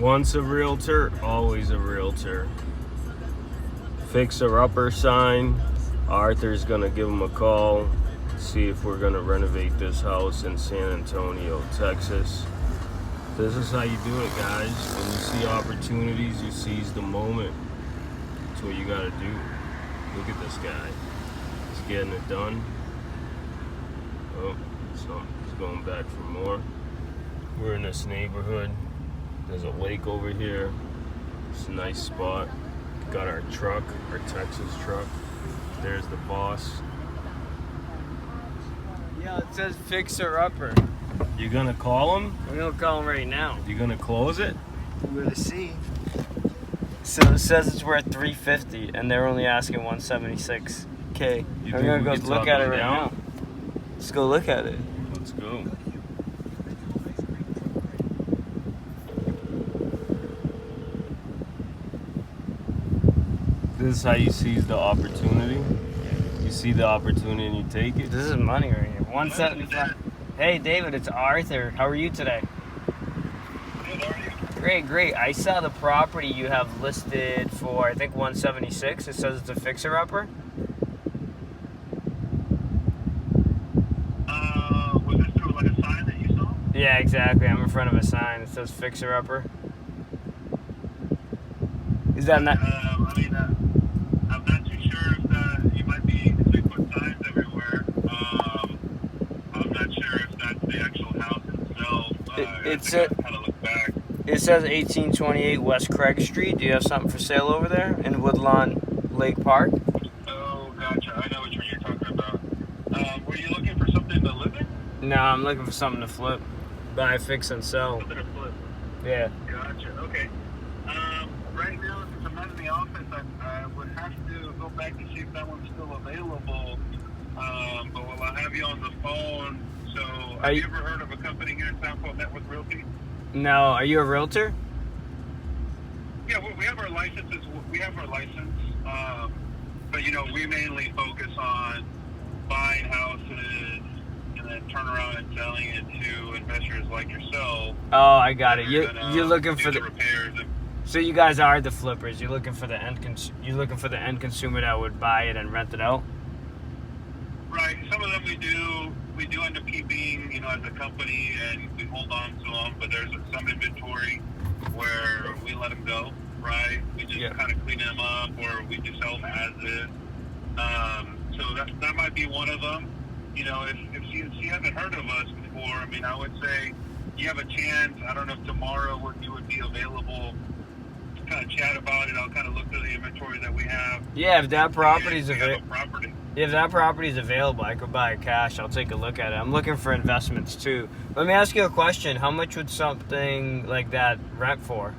Once a realtor, always a realtor. Fixer-upper sign. Arthur's gonna give him a call, see if we're gonna renovate this house in San Antonio, Texas. This is how you do it, guys. When you see opportunities, you seize the moment. That's what you gotta do. Look at this guy. He's getting it done. Oh, so he's going back for more. We're in this neighborhood. There's a lake over here. It's a nice spot. Got our truck, our Texas truck. There's the boss. Yeah, it says fixer-upper. You gonna call him? I'm gonna call him right now. You gonna close it? We're gonna see. So it says it's worth $350, and they're only asking $176K. I'm gonna go look at it right now. Let's go look at it. Let's go. This is how you seize the opportunity. You see the opportunity and you take it. This is money right here. 175. Hey David, it's Arthur. How are you today? Good, how are you? Great, great. I saw the property you have listed for I think 176. It says it's a fixer-upper. Was this through like a sign that you saw? Yeah, exactly. I'm in front of a sign that says fixer-upper. Is that not? I'm not too sure if you might be 3-foot signs everywhere. I'm not sure if that's the actual house itself. Kind of look back. It says 1828 West Craig Street. Do you have something for sale over there in Woodlawn Lake Park? Oh, gotcha. I know which one you're talking about. Were you looking for something to live in? No, I'm looking for something to flip. Buy, fix, and sell. Something to flip. Yeah. Gotcha. Okay. Right now, since I'm not in the office, I would have to go back and see if that one's still available. But while I have you on the phone, so have you ever heard of a company here in town called Network Realty? No. Are you a realtor? Yeah, we have our licenses. We have our license, but we mainly focus on buying houses and then turn around and selling it to investors like yourself. Oh, I got it. You're looking for the repairs. So you guys are the flippers. You're looking for the end consumer that would buy it and rent it out. Right. Some of them we do end up keeping, as a company, and we hold on to them. But there's some inventory where we let them go. Right. We just kind of clean them up, or we just sell them as is. So that might be one of them. If you haven't heard of us before, I would say you have a chance. I don't know if tomorrow you would be available. Kind of chat about it. I'll kind of look through the inventory that we have. Yeah, if that property's available. Property. If that property's available, I could buy it cash. I'll take a look at it. I'm looking for investments too. Let me ask you a question. How much would something like that rent for?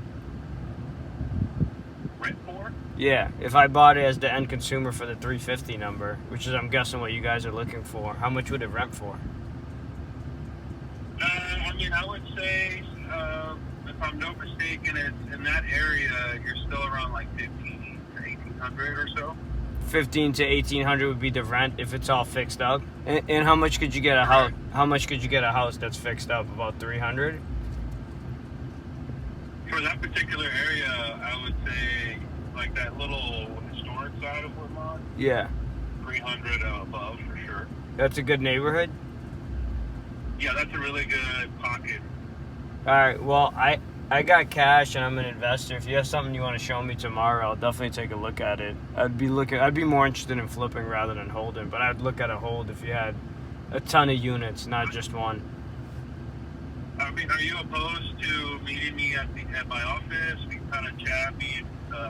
Rent for? Yeah, if I bought it as the end consumer for the 350 number, which is I'm guessing what you guys are looking for. How much would it rent for? I would say, if I'm not mistaken, it's in that area, you're still around like 15 to 1800 or so. 15 to 1800 would be the rent if it's all fixed up. And how much could you get a house? How much could you get a house that's fixed up? About 300. For that particular area, I would say like that little historic side of Woodlawn. Yeah. 300 above for sure. That's a good neighborhood. Yeah, that's a really good pocket. All right. Well, I got cash and I'm an investor. If you have something you want to show me tomorrow, I'll definitely take a look at it. I'd be more interested in flipping rather than holding, but I'd look at a hold if you had a ton of units, not just one. Are you opposed to meeting me at my office? We can kind of chat,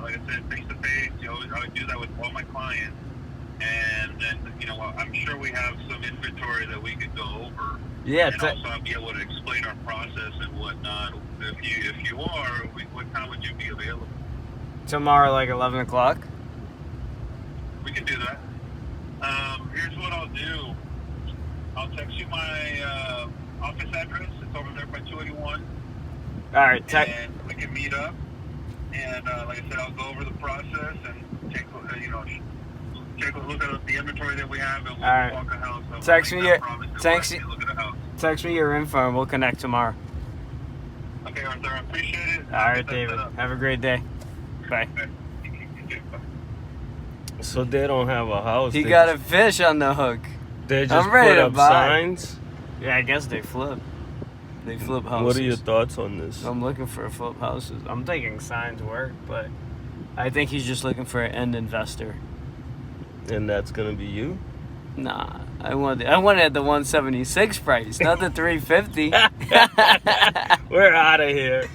like I said, face to face. I would do that with all my clients, and then I'm sure we have some inventory that we could go over. Yeah, and also I'll be able to explain our process and whatnot. If you are, what time would you be available? Tomorrow, like 11 o'clock. We can do that. Here's what I'll do. I'll text you my office address. It's over there by 281. All right. And we can meet up. And like I said, I'll go over the process and take a look at the inventory that we have, and we'll walk a house. Text me your info, and we'll connect tomorrow. Okay, Arthur, I appreciate it. All right, David. Have a great day. Bye. Okay. You too. Bye. So they don't have a house. He they got just, a fish on the hook. They just I'm ready put to up buy. signs. Yeah, I guess they flip. They flip houses. What are your thoughts on this? I'm looking for flip houses. I'm thinking signs work, but I think he's just looking for an end investor. And that's gonna be you? Nah, I wanted at the 176 price, not the 350. We're out of here.